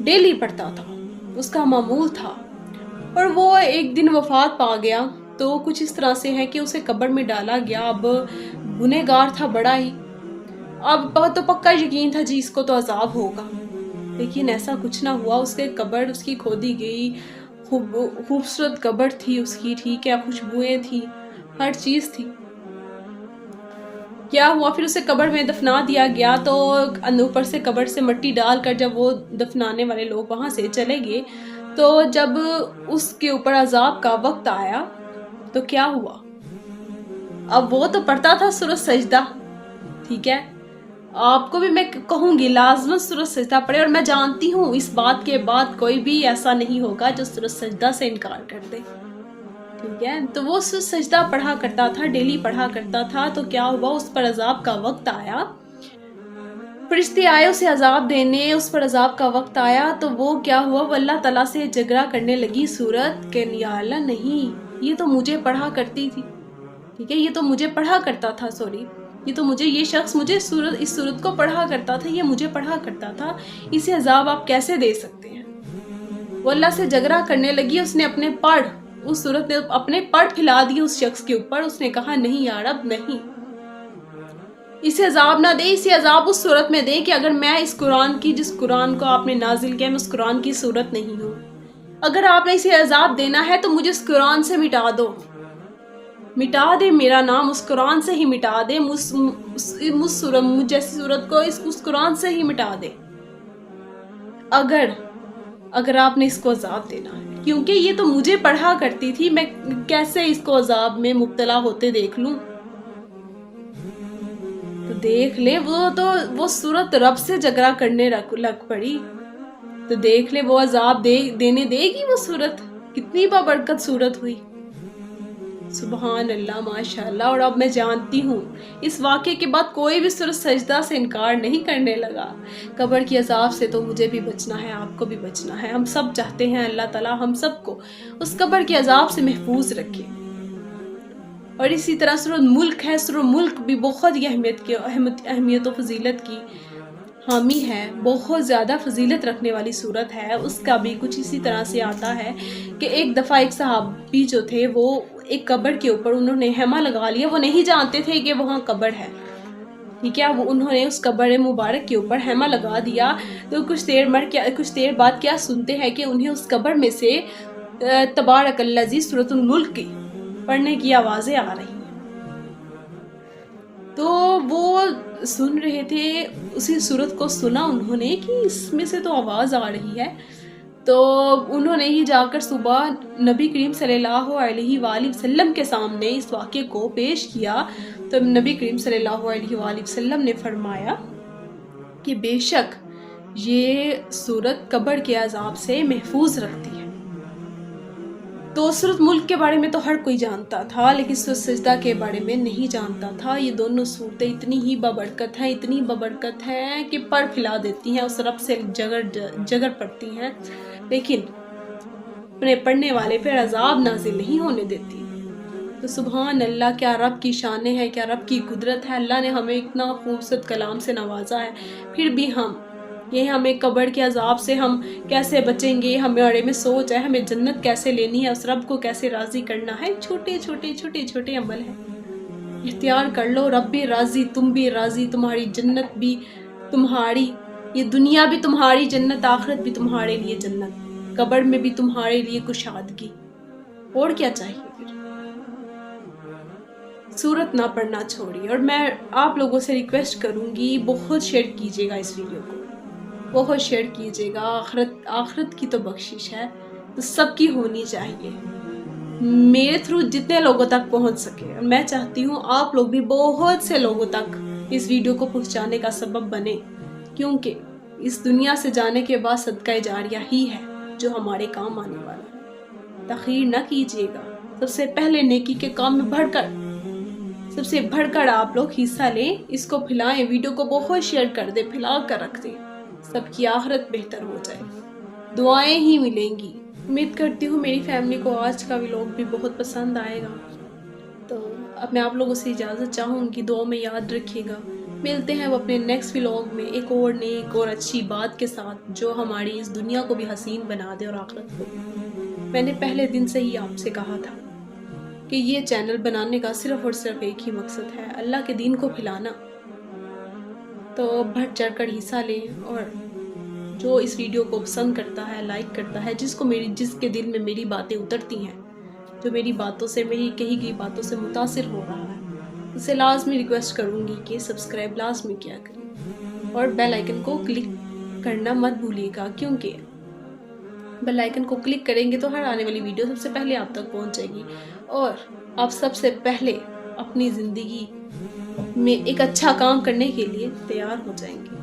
Daily پڑھتا تھا، اس کا معمول تھا۔ اور وہ ایک دن وفات پا گیا تو کچھ اس طرح سے ہے کہ اسے قبر میں ڈالا گیا۔ اب گنہگار تھا بڑا ہی، اب تو پکا یقین تھا جی اس کو تو عذاب ہوگا، لیکن ایسا کچھ نہ ہوا۔ اس کے قبر اس کی کھودی گئی، خوبصورت قبر تھی اس کی، ٹھیک ہے، خوشبوئیں تھی، ہر چیز تھی۔ کیا ہوا پھر اسے قبر میں دفنا دیا گیا، تو اوپر سے قبر سے مٹی ڈال کر جب وہ دفنانے والے لوگ وہاں سے چلے گئے، تو جب اس کے اوپر عذاب کا وقت آیا تو کیا ہوا؟ اب وہ تو پڑھتا تھا سورۃ سجدہ، ٹھیک ہے، آپ کو بھی میں کہوں گی لازماً سورۃ سجدہ پڑھے، اور میں جانتی ہوں اس بات کے بعد کوئی بھی ایسا نہیں ہوگا جو سورۃ سجدہ سے انکار کر دے، ٹھیک ہے۔ تو وہ سورۃ سجدہ پڑھا کرتا تھا، ڈیلی پڑھا کرتا تھا۔ تو کیا ہوا، اس پر عذاب کا وقت آیا، فرشتے آئے اسے عذاب دینے، اس پر عذاب کا وقت آیا، تو وہ کیا ہوا، وہ اللہ تعالیٰ سے جھگڑا کرنے لگی سورت کہ یا اللہ نہیں، یہ تو مجھے پڑھا کرتی تھی، ٹھیک ہے، یہ تو مجھے پڑھا کرتا تھا، یہ تو مجھے، یہ شخص مجھے اس سورت کو پڑھا کرتا تھا، یہ مجھے پڑھا کرتا تھا، اسے عذاب آپ کیسے دے سکتے ہیں؟ وہ اللہ سے جھگڑا کرنے لگی، اس نے اپنے پڑھ، اس صورت نے اپنے پڑھ پھیلا دی اس شخص کے اوپر، اس نے کہا نہیں یا رب نہیں، اسے عذاب نہ دے، اسے عذاب اس صورت میں دے کہ اگر میں اس قرآن کی، جس قرآن کو آپ نے نازل کیا، میں اس قرآن کی صورت نہیں ہوں، اگر آپ نے اسے عذاب دینا ہے تو مجھے اس قرآن سے مٹا دو، مٹا دے میرا نام، اس قرآن سے ہی مٹا دے، مجھ جیسی صورت کو اس قرآن سے ہی مٹا دے، اگر آپ نے اس کو عذاب دینا ہے، کیونکہ یہ تو مجھے پڑھا کرتی تھی، میں کیسے اس کو عذاب میں مبتلا ہوتے دیکھ لوں؟ تو دیکھ لیں، وہ صورت رب سے جھگڑا کرنے لگ پڑی، تو دیکھ لیں وہ عذاب دینے دے گی وہ صورت، کتنی بابرکت صورت ہوئی، سبحان اللہ، ماشاءاللہ۔ اور اب میں جانتی ہوں اس واقعے کے بعد کوئی بھی سورۃ سجدہ سے انکار نہیں کرنے لگا۔ قبر کی عذاب سے تو مجھے بھی بچنا ہے، آپ کو بھی بچنا ہے، ہم سب چاہتے ہیں اللہ تعالیٰ ہم سب کو اس قبر کے عذاب سے محفوظ رکھے۔ اور اسی طرح سورۃ ملک ہے، سورۃ ملک بھی بہت ہی اہمیت و فضیلت کی حامی ہے، بہت زیادہ فضیلت رکھنے والی صورت ہے۔ اس کا بھی کچھ اسی طرح سے آتا ہے کہ ایک دفعہ ایک صحابی جو تھے، وہ ایک قبر کے اوپر انہوں نے خیمہ لگا لیا، وہ نہیں جانتے تھے کہ وہاں قبر ہے، ٹھیک ہے، انہوں نے اس قبر مبارک کے اوپر خیمہ لگا دیا، تو کچھ دیر بعد کیا سنتے ہیں کہ انہیں اس قبر میں سے تبارک الذی سورۃ الملک کی پڑھنے کی آوازیں آ رہی ہیں، تو وہ سن رہے تھے، اسی صورت کو سنا انہوں نے کہ اس میں سے تو آواز آ رہی ہے، تو انہوں نے ہی جا کر صبح نبی کریم صلی اللہ علیہ وآلہ وسلم کے سامنے اس واقعے کو پیش کیا، تو نبی کریم صلی اللہ علیہ وآلہ وسلم نے فرمایا کہ بے شک یہ صورت قبر کے عذاب سے محفوظ رکھتی ہے۔ تو سورۃ ملک کے بارے میں تو ہر کوئی جانتا تھا، لیکن سورۃ سجدہ کے بارے میں نہیں جانتا تھا۔ یہ دونوں صورتیں اتنی ہی بابرکت ہیں کہ پر پھیلا دیتی ہیں، اس رب سے جگر پڑتی ہیں، لیکن اپنے پڑھنے والے پہ عذاب نازل نہیں ہونے دیتی۔ تو سبحان اللہ، کیا رب کی شانیں ہیں، کیا رب کی قدرت ہے۔ اللہ نے ہمیں اتنا خوبصورت کلام سے نوازا ہے، پھر بھی ہمیں قبر کے عذاب سے ہم کیسے بچیں گے، ہمارے میں سوچ ہے ہمیں جنت کیسے لینی ہے، اس رب کو کیسے راضی کرنا ہے، چھوٹے عمل ہیں، اختیار کر لو، رب بھی راضی، تم بھی راضی، تمہاری جنت بھی تمہاری، یہ دنیا بھی تمہاری جنت، آخرت بھی تمہارے لیے جنت، قبر میں بھی تمہارے لیے کشادگی، اور کیا چاہیے پھر۔ سورت نہ پڑھنا چھوڑی، اور میں آپ لوگوں سے ریکویسٹ کروں گی بہت شیئر کیجیے گا اس ویڈیو کو، بہت شیئر کیجیے گا، آخرت کی تو بخشش ہے، تو سب کی ہونی چاہیے، میرے تھرو جتنے لوگوں تک پہنچ سکے، اور میں چاہتی ہوں آپ لوگ بھی بہت سے لوگوں تک اس ویڈیو کو پہنچانے کا سبب بنے، کیونکہ اس دنیا سے جانے کے بعد صدقہ جاریہ ہی ہے جو ہمارے کام آنے والا ہے۔ تاخیر نہ کیجیے گا، سب سے پہلے نیکی کے کام میں سب سے بڑھ کر آپ لوگ حصہ لیں، اس کو پھیلائیں، ویڈیو کو بہت شیئر کر دیں، پھیلا کر رکھ دیں، سب کی آخرت بہتر ہو جائے، دعائیں ہی ملیں گی۔ امید کرتی ہوں میری فیملی کو آج کا ولاگ بھی بہت پسند آئے گا، تو اب میں آپ لوگوں سے اجازت چاہوں گی، دعا میں یاد رکھیے گا، ملتے ہیں وہ اپنے نیکسٹ ولاگ میں ایک اور نیک اور اچھی بات کے ساتھ جو ہماری اس دنیا کو بھی حسین بنا دے اور آخرت کو بھی۔ میں نے پہلے دن سے ہی آپ سے کہا تھا کہ یہ چینل بنانے کا صرف اور صرف ایک ہی مقصد ہے، اللہ کے دین کو پھیلانا۔ تو بڑھ چڑھ کر حصہ لیں، اور جو اس ویڈیو کو پسند کرتا ہے، لائک کرتا ہے، جس کے دل میں میری باتیں اترتی ہیں، جو میری باتوں سے، میری کہی گئی باتوں سے متاثر ہو رہا ہے، اسے لازمی ریکویسٹ کروں گی کہ سبسکرائب لازمی کیا کریں اور بیل آئیکن کو کلک کرنا مت بھولیے گا، کیونکہ بیل آئیکن کو کلک کریں گے تو ہر آنے والی ویڈیو سب سے پہلے آپ تک پہنچ جائے گی اور آپ سب سے پہلے اپنی زندگی میں ایک اچھا کام کرنے کے لیے تیار ہو جائیں گے۔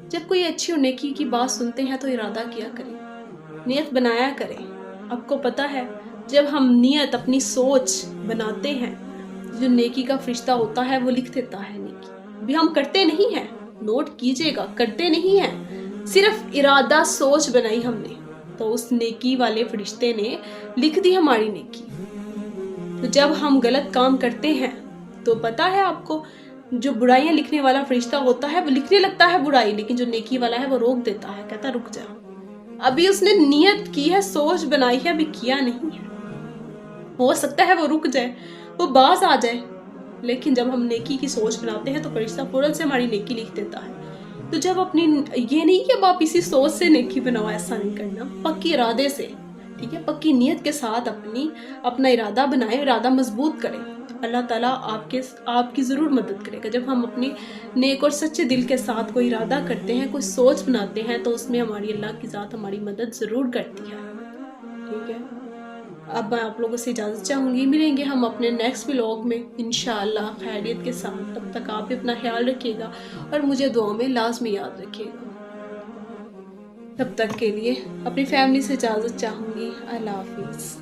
جب کوئی اچھی اور نیکی کی بات سنتے ہیں تو ارادہ کیا کریں، نیت بنایا کریں۔ آپ کو پتہ ہے جب ہم نیت، اپنی سوچ بناتے ہیں، جو نیکی کا فرشتہ ہوتا ہے وہ لکھ دیتا ہے نیکی۔ ابھی ہم کرتے نہیں ہیں، نوٹ کیجئے گا، کرتے نہیں ہیں، صرف ارادہ سوچ بنائی ہم نے تو اس نیکی والے فرشتے نے لکھ دی ہماری نیکی۔ تو جب ہم غلط کام کرتے ہیں تو پتہ ہے آپ کو، جو برائیاں لکھنے والا فرشتہ ہوتا ہے وہ لکھنے لگتا ہے برائی، لیکن جو نیکی والا ہے وہ روک دیتا ہے، کہتا رک جا، ابھی اس نے نیت کی ہے، سوچ بنائی ہے، ابھی کیا نہیں ہے، ہو سکتا ہے وہ رک جائے، وہ باز آ جائے، لیکن جب ہم نیکی کی سوچ بناتے ہیں تو فرشتہ فوراً سے ہماری نیکی لکھ دیتا ہے۔ تو جب اپنی، یہ نہیں کہ اب آپ اسی سوچ سے نیکی بناؤ، ایسا نہیں کرنا، پکی ارادے سے، ٹھیک ہے، پکی نیت کے ساتھ اپنا ارادہ بنائیں، ارادہ مضبوط کریں، اللہ تعالیٰ آپ کی ضرور مدد کرے گا۔ جب ہم اپنے نیک اور سچے دل کے ساتھ کوئی ارادہ کرتے ہیں، کوئی سوچ بناتے ہیں تو اس میں ہماری اللہ کی ذات ہماری مدد ضرور کرتی ہے، ٹھیک ہے۔ اب میں آپ لوگوں سے اجازت چاہوں گی، ملیں گے ہم اپنے نیکسٹ ولاگ میں انشاءاللہ خیریت کے ساتھ۔ تب تک آپ اپنا خیال رکھیے گا اور مجھے دعاؤں میں لازمی یاد رکھیے گا۔ تب تک کے لیے اپنی فیملی سے اجازت چاہوں گی، اللہ حافظ۔